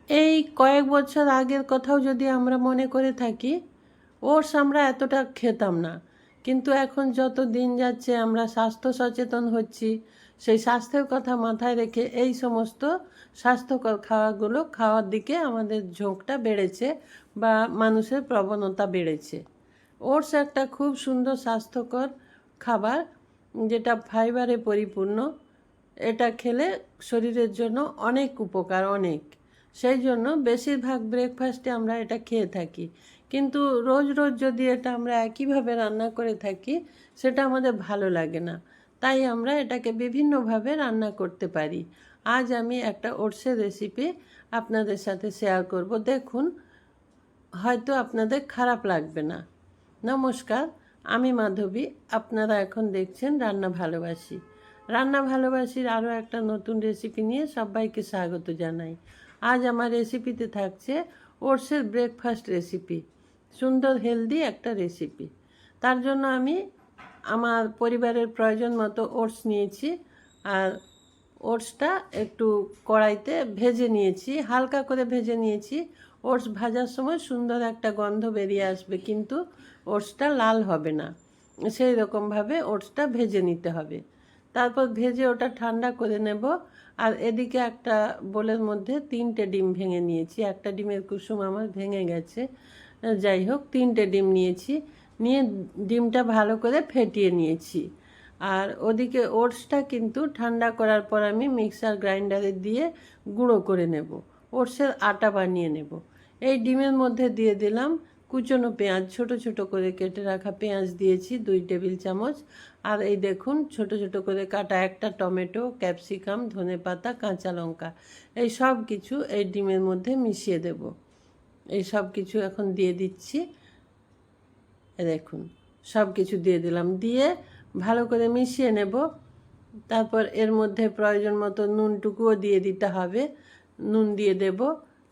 এই কয়েক বছর আগের কথাও যদি আমরা মনে করে থাকি, ওটস আমরা এতটা খেতাম না, কিন্তু এখন যত দিন যাচ্ছে আমরা স্বাস্থ্য সচেতন হচ্ছি, সেই স্বাস্থ্যের কথা মাথায় রেখে এই সমস্ত স্বাস্থ্যকর খাওয়াগুলো খাওয়ার দিকে আমাদের ঝোঁকটা বেড়েছে বা মানুষের প্রবণতা বেড়েছে। ওটস একটা খুব সুন্দর স্বাস্থ্যকর খাবার, যেটা ফাইবারে পরিপূর্ণ। এটা খেলে শরীরের জন্য অনেক উপকার, অনেক। সেই জন্য বেশিরভাগ ব্রেকফাস্টে আমরা এটা খেয়ে থাকি, কিন্তু রোজ রোজ যদি এটা আমরা একইভাবে রান্না করে থাকি সেটা আমাদের ভালো লাগে না। তাই আমরা এটাকে বিভিন্নভাবে রান্না করতে পারি। আজ আমি একটা ওটসের রেসিপি আপনাদের সাথে শেয়ার করব, দেখুন, হয়তো আপনাদের খারাপ লাগবে না। নমস্কার, আমি মাধবী। আপনারা এখন দেখছেন রান্না ভালোবাসি। রান্না ভালোবাসির আরও একটা নতুন রেসিপি নিয়ে সবাইকে স্বাগত জানাই। আজ আমার রেসিপিতে থাকছে ওটসের ব্রেকফাস্ট রেসিপি, সুন্দর হেলদি একটা রেসিপি। তার জন্য আমি আমার পরিবারের প্রয়োজন মতো ওটস নিয়েছি, আর ওটসটা একটু কড়াইতে ভেজে নিয়েছি, হালকা করে ভেজে নিয়েছি। ওটস ভাজার সময় সুন্দর একটা গন্ধ বেরিয়ে আসবে, কিন্তু ওটসটা লাল হবে না, সেই রকমভাবে ওটসটা ভেজে নিতে হবে। তারপর ভেজে ওটা ঠান্ডা করে নেব। আর এদিকে একটা বোলের মধ্যে 3টে ডিম ভেঙে নিয়েছি, একটা ডিমের কুসুম আমার ভেঙে গেছে, যাই হোক 3টে ডিম নিয়েছি, নিয়ে ডিমটা ভালো করে ফেটিয়ে নিয়েছি। আর ওদিকে ওটসটা কিন্তু ঠান্ডা করার পর আমি মিক্সার গ্রাইন্ডারে দিয়ে গুঁড়ো করে নেব, ওটসের আটা বানিয়ে নেব। এই ডিমের মধ্যে দিয়ে দিলাম কুচনো পেঁয়াজ, ছোট ছোট করে কেটে রাখা পেঁয়াজ দিয়েছি 2 টেবিল চামচ। আর এই দেখুন ছোট ছোট করে কাটা একটা টমেটো, ক্যাপসিকাম, ধনেপাতা, কাঁচা লঙ্কা, এই সব কিছু এই ডিমের মধ্যে মিশিয়ে দেব। এই সব কিছু এখন দিয়ে দিচ্ছি। দেখুন সব কিছু দিয়ে দিলাম, দিয়ে ভালো করে মিশিয়ে নেব। তারপর এর মধ্যে প্রয়োজন মতো নুনটুকুও দিয়ে দিতে হবে, নুন দিয়ে দেব,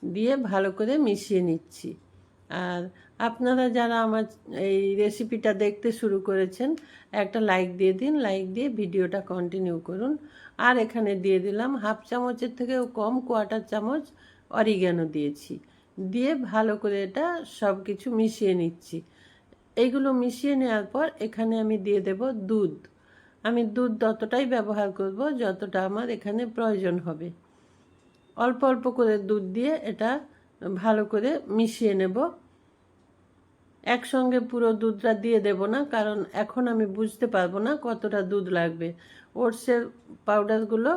দিয়ে ভালো করে মিশিয়ে নিচ্ছি। আর আপনারা যারা আমার এই রেসিপিটা দেখতে শুরু করেছেন, একটা লাইক দিয়ে দিন, লাইক দিয়ে ভিডিওটা কন্টিনিউ করুন। আর এখানে দিয়ে দিলাম 1/2 চামচের থেকেও কম, 1/4 চামচ অরিগ্যানো দিয়েছি, দিয়ে ভালো করে এটা সব কিছু মিশিয়ে নিচ্ছি। এইগুলো মিশিয়ে নেওয়ার পর এখানে আমি দিয়ে দেব দুধ। আমি দুধ ততটাই ব্যবহার করব যতটা আমার এখানে প্রয়োজন হবে। অল্প অল্প করে দুধ দিয়ে এটা ভালো করে মিশিয়ে নেব। একসঙ্গে পুরো দুধটা দিয়ে দেব না, কারণ এখন আমি বুঝতে পারবো না কতটা দুধ লাগবে। ওটসের পাউডারগুলো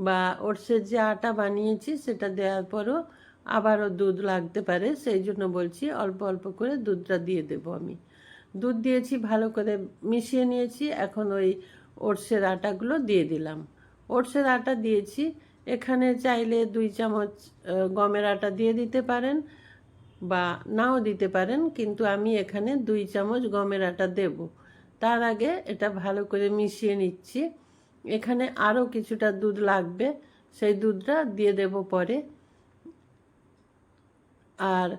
বা ওটসের যে আটা বানিয়েছি সেটা দেওয়ার পরও আবারও দুধ লাগতে পারে, সেই জন্য বলছি অল্প অল্প করে দুধটা দিয়ে দেব আমি। দুধ দিয়েছি, ভালো করে মিশিয়ে নিয়েছি। এখন ওই ওটসের আটাগুলো দিয়ে দিলাম। ওটসের আটা দিয়েছি, এখানে চাইলে 2 চামচ গমের আটা দিয়ে দিতে পারেন বা নাও দিতে পারেন, কিন্তু আমি এখানে 2 চামচ গমের আটা দেব। তার আগে এটা ভালো করে মিশিয়ে নিচ্ছি। এখানে আরও কিছুটা দুধ লাগবে, সেই দুধটা দিয়ে দেব পরে। আর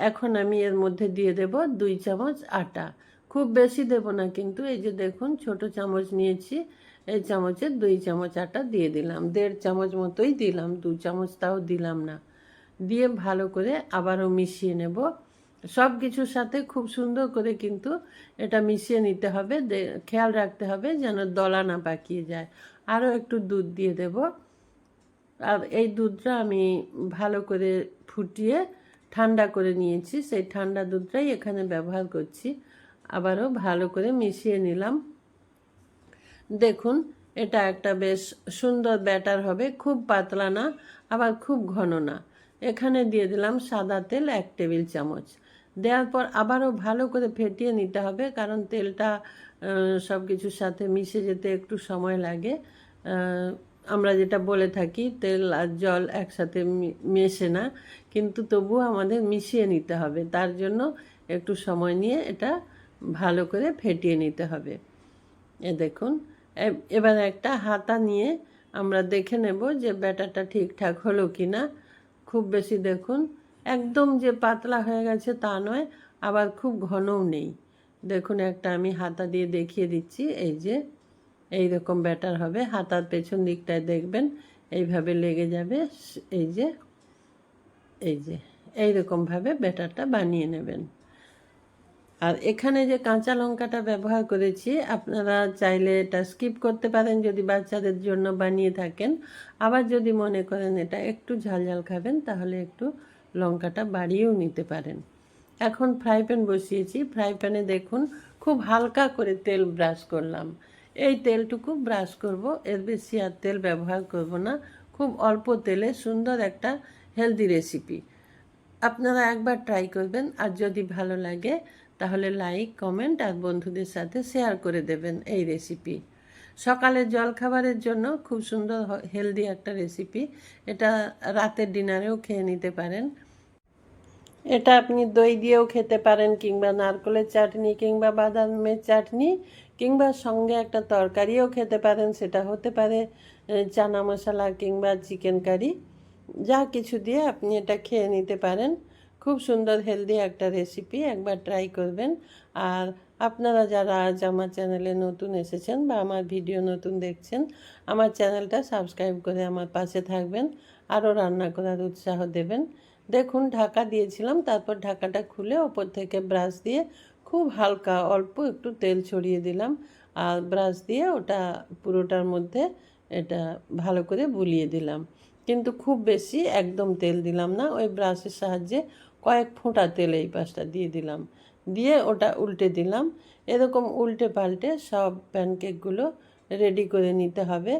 এখন আমি এর মধ্যে দিয়ে দেব 2 চামচ আটা, খুব বেশি দেব না কিন্তু। এই যে দেখুন ছোট চামচ নিয়েছি, এই চামচের 2 চামচ আটা দিয়ে দিলাম, 1.5 চামচ মতোই দিলাম, 2 চামচ তাও দিলাম না। দিয়ে ভালো করে আবারও মিশিয়ে নেব। সব কিছুর সাথে খুব সুন্দর করে কিন্তু এটা মিশিয়ে নিতে হবে, খেয়াল রাখতে হবে যেন দলা না পাকিয়ে যায়। আরও একটু দুধ দিয়ে দেব। আর এই দুধটা আমি ভালো করে ফুটিয়ে ঠান্ডা করে নিয়েছি, সেই ঠান্ডা দুধটাই এখানে ব্যবহার করছি। আবারও ভালো করে মিশিয়ে নিলাম। দেখুন এটা একটা বেশ সুন্দর ব্যাটার হবে, খুব পাতলা না আবার খুব ঘন না। এখানে দিয়ে দিলাম সাদা তেল 1 টেবিল চামচ। দেওয়ার পর আবারও ভালো করে ফেটিয়ে নিতে হবে, কারণ তেলটা সব কিছুর সাথে মিশে যেতে একটু সময় লাগে। আমরা যেটা বলে থাকি তেল আর জল একসাথে মেশে না, কিন্তু তবুও আমাদের মিশিয়ে নিতে হবে। তার জন্য একটু সময় নিয়ে এটা ভালো করে ফেটিয়ে নিতে হবে। এ দেখুন এবার একটা হাতা নিয়ে আমরা দেখে নেব যে ব্যাটারটা ঠিকঠাক হলো কি না। খুব বেশি দেখুন একদম যে পাতলা হয়ে গেছে তা নয়, আবার খুব ঘনও নেই। দেখুন একটা আমি হাতা দিয়ে দেখিয়ে দিচ্ছি, এই যে এই রকম ব্যাটার হবে। হাতার পেছন দিকটায় দেখবেন এইভাবে লেগে যাবে, এই যে এই যে এইরকমভাবে ব্যাটারটা বানিয়ে নেবেন। আর এখানে যে কাঁচা লঙ্কাটা ব্যবহার করেছি, আপনারা চাইলে এটা স্কিপ করতে পারেন যদি বাচ্চাদের জন্য বানিয়ে থাকেন। আবার যদি মনে করেন এটা একটু ঝাল ঝাল খাবেন, তাহলে একটু লঙ্কাটা বাড়িয়েও নিতে পারেন। এখন ফ্রাই প্যান বসিয়েছি। ফ্রাই প্যানে দেখুন খুব হালকা করে তেল ব্রাশ করলাম। এই তেলটুকু ব্রাশ করব, এর বেশি আর তেল ব্যবহার করব না। খুব অল্প তেলে সুন্দর একটা হেলদি রেসিপি। আপনারা একবার ট্রাই করবেন, আর যদি ভালো লাগে তাহলে লাইক, কমেন্ট আর বন্ধুদের সাথে শেয়ার করে দেবেন এই রেসিপি। সকালের জলখাবারের জন্য খুব সুন্দর হেলদি একটা রেসিপি। এটা রাতের ডিনারেও খেয়ে নিতে পারেন। এটা আপনি দই দিয়েও খেতে পারেন, কিংবা নারকেলের চাটনি, কিংবা বাদামের চাটনি, কিংবা সঙ্গে একটা তরকারিও খেতে পারেন। সেটা হতে পারে চানা মশলা কিংবা চিকেন কারি, যা কিছু দিয়ে আপনি এটা খেয়ে নিতে পারেন। খুব সুন্দর হেলদি একটা রেসিপি, একবার ট্রাই করবেন। আর আপনারা যারা আজ আমার চ্যানেলে নতুন এসেছেন বা আমার ভিডিও নতুন দেখছেন, আমার চ্যানেলটা সাবস্ক্রাইব করে আমার পাশে থাকবেন, আরও রান্না করার উৎসাহ দেবেন। দেখুন ঢাকা দিয়েছিলাম, তারপর ঢাকাটা খুলে ওপর থেকে ব্রাশ দিয়ে খুব হালকা অল্প একটু তেল ছড়িয়ে দিলাম, আর ব্রাশ দিয়ে ওটা পুরোটার মধ্যে এটা ভালো করে বুলিয়ে দিলাম। কিন্তু খুব বেশি একদম তেল দিলাম না, ওই ব্রাশের সাহায্যে কয়েক ফোঁটা তেল এই পাশটা দিয়ে দিলাম, দিয়ে ওটা উল্টে দিলাম। এরকম উল্টে পাল্টে সব প্যানকেকগুলো রেডি করে নিতে হবে।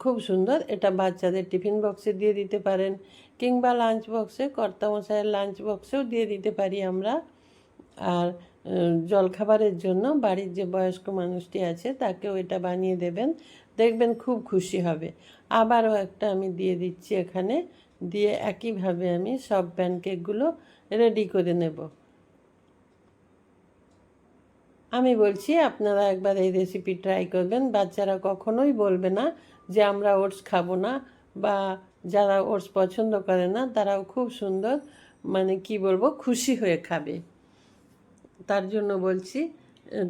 খুব সুন্দর। এটা বাচ্চাদের টিফিন বক্সে দিয়ে দিতে পারেন, কিংবা লাঞ্চ বক্সে, কর্তামশাইয়ের লাঞ্চ বক্সেও দিয়ে দিতে পারি আমরা। আর জলখাবারের জন্য বাড়ির যে বয়স্ক মানুষটি আছে তাকেও এটা বানিয়ে দেবেন, দেখবেন খুব খুশি হবে। আবারও একটা আমি দিয়ে দিচ্ছি এখানে, দিয়ে একইভাবে আমি সব প্যানকেকগুলো রেডি করে নেব। আমি বলছি আপনারা একবার এই রেসিপি ট্রাই করবেন। বাচ্চারা কখনোই বলবে না যে আমরা ওটস খাবো না, বা যারা ওটস পছন্দ করে না তারাও খুব সুন্দর, মানে কি বলবো, খুশি হয়ে খাবে। তার জন্য বলছি,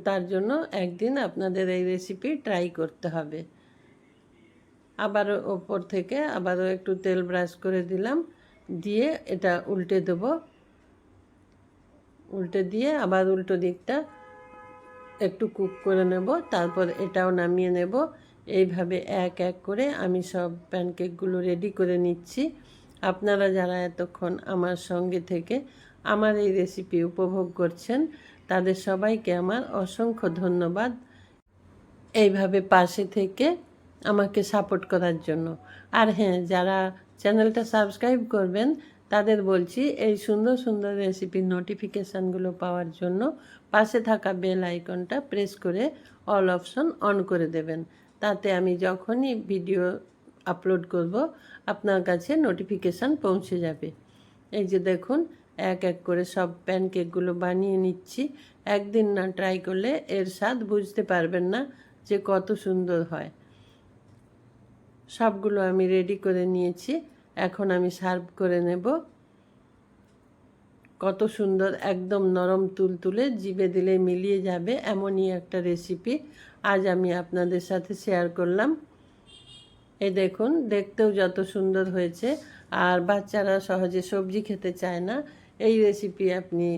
তার জন্য একদিন আপনাদের এই রেসিপি ট্রাই করতে হবে। আবারও ওপর থেকে আবারও একটু তেল ব্রাশ করে দিলাম, দিয়ে এটা উল্টে দেবো। উল্টে দিয়ে আবার উল্টো দিকটা একটু কুক করে নেব, তারপর এটাও নামিয়ে নেব। এইভাবে এক এক করে আমি সব প্যানকেকগুলো রেডি করে নিচ্ছি। আপনারা যারা এতক্ষণ আমার সঙ্গে থেকে আমার এই রেসিপি উপভোগ করছেন, তাদের সবাইকে আমার অসংখ্য ধন্যবাদ এইভাবে পাশে থেকে আমাকে সাপোর্ট করার জন্য। আর হ্যাঁ, যারা চ্যানেলটা সাবস্ক্রাইব করবেন তাদের বলছি, এই সুন্দর সুন্দর রেসিপির নোটিফিকেশানগুলো পাওয়ার জন্য পাশে থাকা বেল আইকনটা প্রেস করে অল অপশন অন করে দেবেন। তাতে আমি যখনই ভিডিও আপলোড করব আপনার কাছে নোটিফিকেশান পৌঁছে যাবে। এই যে দেখুন, এক এক করে সব প্যানকেকগুলো বানিয়ে নিচ্ছি। একদিন না ট্রাই করলে এর স্বাদ বুঝতে পারবেন না যে কত সুন্দর হয়। সবগুলো আমি রেডি করে নিয়েছি, এখন আমি সার্ভ করে নেব। কত সুন্দর, একদম নরম তুলতুলে, জিভে দিলে মিলিয়ে যাবে এমনই একটা রেসিপি আজ আমি আপনাদের সাথে শেয়ার করলাম। এই দেখুন, দেখতেও যত সুন্দর হয়েছে। আর বাচ্চারা সহজে সবজি খেতে চায় না, এই রেসিপি আপনি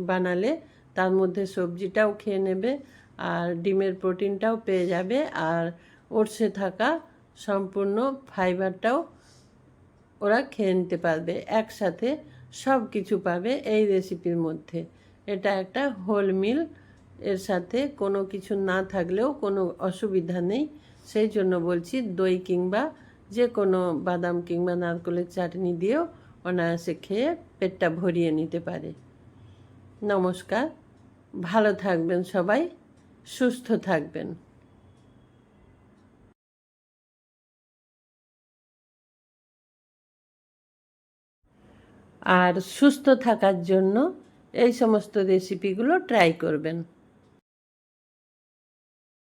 বানালে তার মধ্যে সবজিটাও খেয়ে নেবে, আর ডিমের প্রোটিনটাও পেয়ে যাবে, আর ওটসে থাকা সম্পূর্ণ ফাইবারটাও ওরা খেয়ে নিতে পারবে। একসাথে সব কিছু পাবে এই রেসিপির মধ্যে। এটা একটা হোল মিল, এর সাথে কোনো কিছু না থাকলেও কোনো অসুবিধা নেই। সেই জন্য বলছি, দই কিংবা যে কোনো বাদাম কিংবা নারকেলের চাটনি দিয়েও অনায়াসে খেয়ে পেটটা ভরিয়ে নিতে পারে। নমস্কার, ভালো থাকবেন সবাই, সুস্থ থাকবেন। আর সুস্থ থাকার জন্য এই সমস্ত রেসিপিগুলো ট্রাই করবেন।